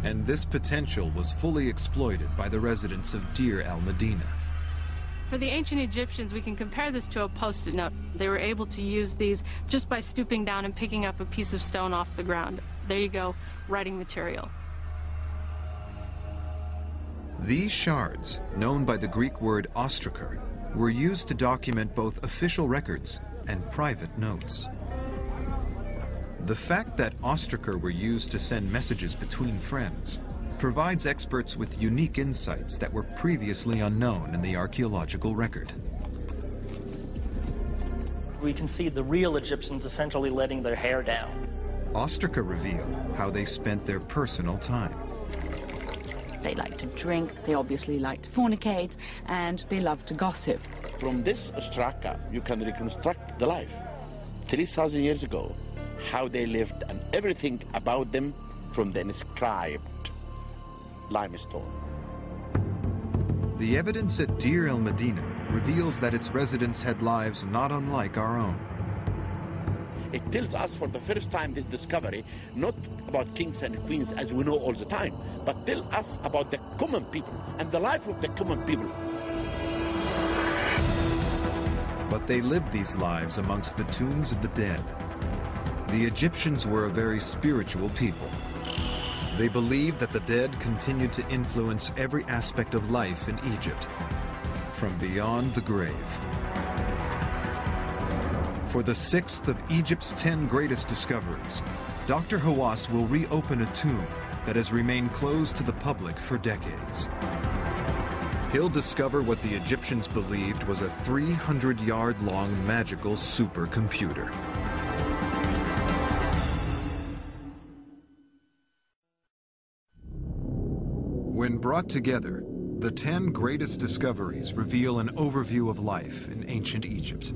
And this potential was fully exploited by the residents of Deir el-Medina. For the ancient Egyptians, we can compare this to a post-it note. They were able to use these just by stooping down and picking up a piece of stone off the ground. There you go, writing material. These shards, known by the Greek word ostraker, were used to document both official records and private notes. The fact that ostraker were used to send messages between friends provides experts with unique insights that were previously unknown in the archaeological record. We can see the real Egyptians essentially letting their hair down. Ostraker reveal how they spent their personal time. They like to drink, they obviously like to fornicate, and they love to gossip. From this ostraca, you can reconstruct the life 3,000 years ago, how they lived and everything about them from the inscribed limestone. The evidence at Deir el-Medina reveals that its residents had lives not unlike our own. It tells us for the first time this discovery, not about kings and queens as we know all the time, but tell us about the common people and the life of the common people. But they lived these lives amongst the tombs of the dead. The Egyptians were a very spiritual people. They believed that the dead continued to influence every aspect of life in Egypt, from beyond the grave. For the 6th of Egypt's 10 greatest discoveries, Dr. Hawass will reopen a tomb that has remained closed to the public for decades. He'll discover what the Egyptians believed was a 300-yard-long magical supercomputer. When brought together, the 10 greatest discoveries reveal an overview of life in ancient Egypt.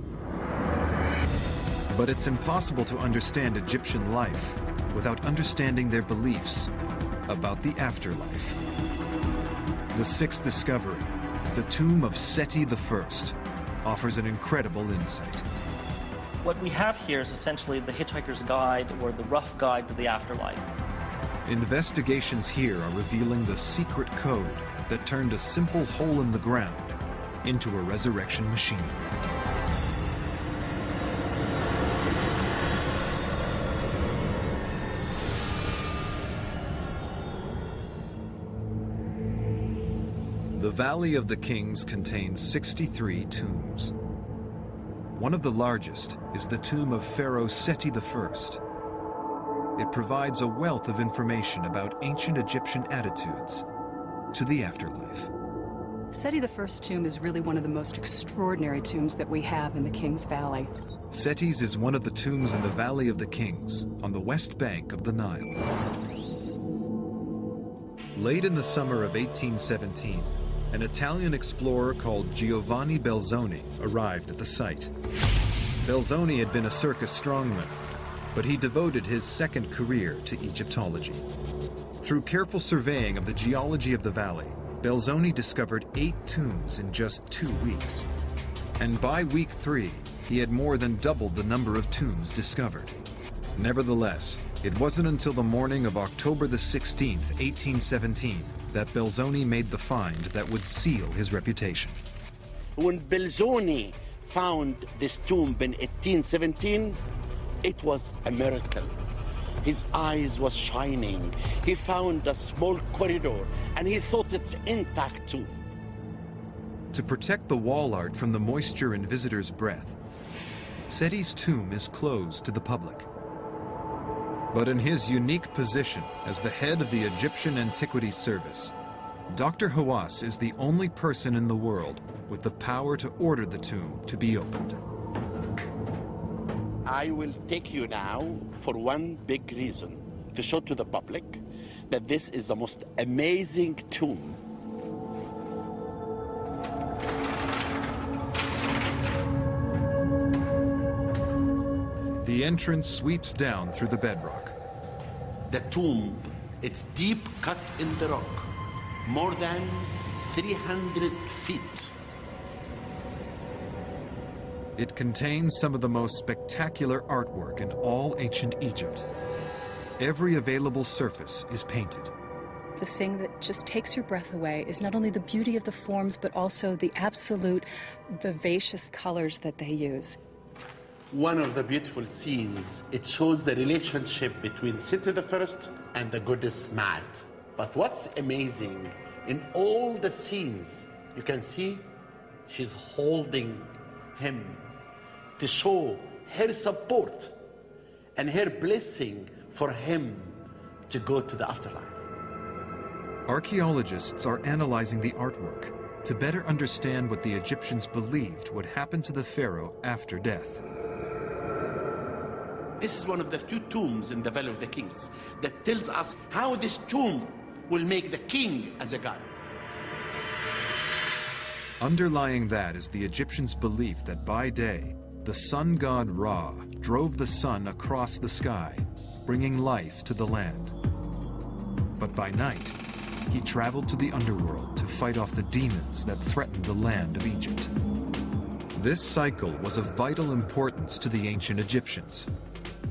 But it's impossible to understand Egyptian life without understanding their beliefs about the afterlife. The 6th discovery, the tomb of Seti I, offers an incredible insight. What we have here is essentially the Hitchhiker's Guide or the rough guide to the afterlife. Investigations here are revealing the secret code that turned a simple hole in the ground into a resurrection machine. The Valley of the Kings contains 63 tombs. One of the largest is the tomb of Pharaoh Seti I. It provides a wealth of information about ancient Egyptian attitudes to the afterlife. Seti I's tomb is really one of the most extraordinary tombs that we have in the Kings Valley. Seti's is one of the tombs in the Valley of the Kings on the west bank of the Nile. Late in the summer of 1817, an Italian explorer called Giovanni Belzoni arrived at the site. Belzoni had been a circus strongman, but he devoted his second career to Egyptology. Through careful surveying of the geology of the valley, Belzoni discovered 8 tombs in just 2 weeks. And by week 3, he had more than doubled the number of tombs discovered. Nevertheless, it wasn't until the morning of October the 16th, 1817, that Belzoni made the find that would seal his reputation. When Belzoni found this tomb in 1817, it was a miracle. His eyes was shining. He found a small corridor, and he thought it's intact too. To protect the wall art from the moisture and visitors' breath, Seti's tomb is closed to the public. But in his unique position as the head of the Egyptian Antiquities Service, Dr. Hawass is the only person in the world with the power to order the tomb to be opened. I will take you now for one big reason, to show to the public that this is the most amazing tomb. The entrance sweeps down through the bedrock. The tomb, it's deep cut in the rock, more than 300 feet. It contains some of the most spectacular artwork in all ancient Egypt. Every available surface is painted. The thing that just takes your breath away is not only the beauty of the forms, but also the absolute vivacious colors that they use. One of the beautiful scenes, it shows the relationship between Seti I and the goddess Maat. But what's amazing, in all the scenes, you can see she's holding him to show her support and her blessing for him to go to the afterlife. Archaeologists are analyzing the artwork to better understand what the Egyptians believed would happen to the pharaoh after death. This is one of the two tombs in the Valley of the Kings that tells us how this tomb will make the king as a god. Underlying that is the Egyptians' belief that by day, the sun god Ra drove the sun across the sky, bringing life to the land. But by night, he traveled to the underworld to fight off the demons that threatened the land of Egypt. This cycle was of vital importance to the ancient Egyptians.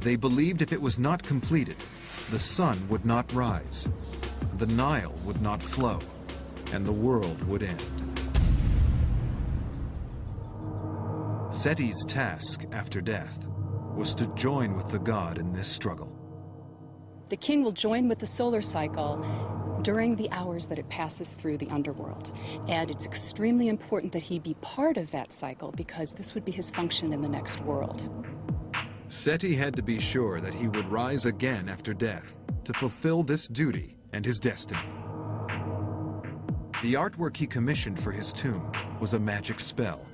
They believed if it was not completed, the sun would not rise, the Nile would not flow, and the world would end. Seti's task after death was to join with the god in this struggle. The king will join with the solar cycle during the hours that it passes through the underworld. And it's extremely important that he be part of that cycle because this would be his function in the next world. Seti had to be sure that he would rise again after death to fulfill this duty and his destiny. The artwork he commissioned for his tomb was a magic spell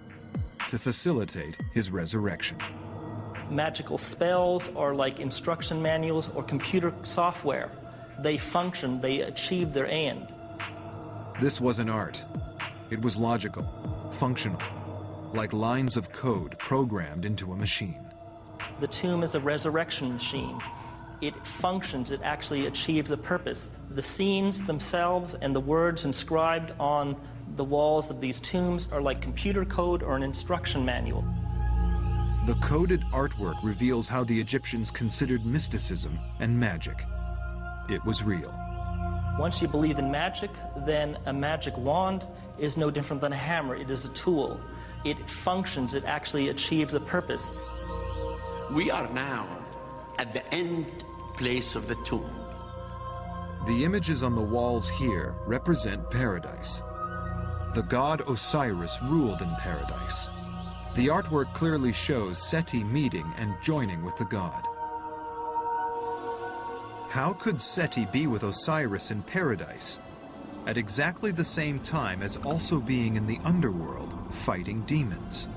to facilitate his resurrection. Magical spells are like instruction manuals or computer software. They function, they achieve their end. This wasn't art. It was logical, functional, like lines of code programmed into a machine. The tomb is a resurrection machine. It functions, it actually achieves a purpose. The scenes themselves and the words inscribed on the walls of these tombs are like computer code or an instruction manual. The coded artwork reveals how the Egyptians considered mysticism and magic. It was real. Once you believe in magic, then a magic wand is no different than a hammer. It is a tool. It functions, it actually achieves a purpose. We are now at the end place of the tomb. The images on the walls here represent paradise. The god Osiris ruled in paradise. The artwork clearly shows Seti meeting and joining with the god. How could Seti be with Osiris in paradise at exactly the same time as also being in the underworld fighting demons?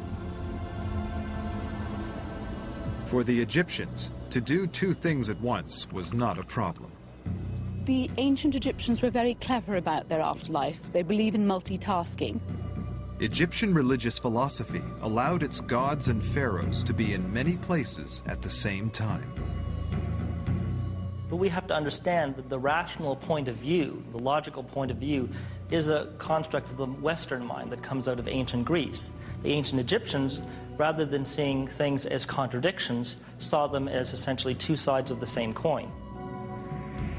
For the Egyptians, to do two things at once was not a problem. The ancient Egyptians were very clever about their afterlife. They believe in multitasking. Egyptian religious philosophy allowed its gods and pharaohs to be in many places at the same time. But we have to understand that the rational point of view, the logical point of view, is a construct of the Western mind that comes out of ancient Greece. The ancient Egyptians, rather than seeing things as contradictions, saw them as essentially two sides of the same coin.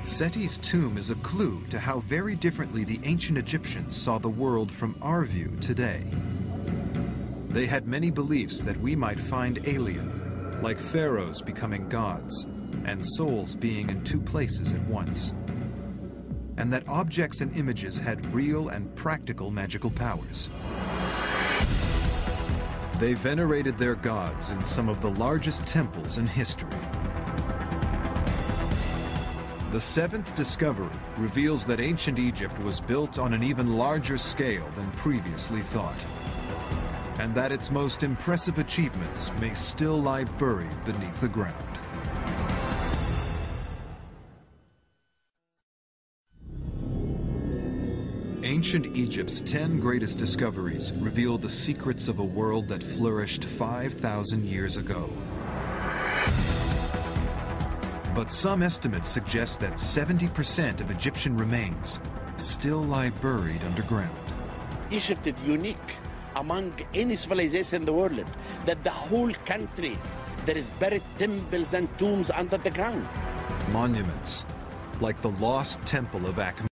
Seti's tomb is a clue to how very differently the ancient Egyptians saw the world from our view today. They had many beliefs that we might find alien, like pharaohs becoming gods, and souls being in two places at once, and that objects and images had real and practical magical powers. They venerated their gods in some of the largest temples in history. The seventh discovery reveals that ancient Egypt was built on an even larger scale than previously thought, and that its most impressive achievements may still lie buried beneath the ground. Ancient Egypt's 10 greatest discoveries reveal the secrets of a world that flourished 5,000 years ago. But some estimates suggest that 70% of Egyptian remains still lie buried underground. Egypt is unique among any civilization in the world, that the whole country, there is buried temples and tombs under the ground. Monuments, like the lost temple of Akhmet.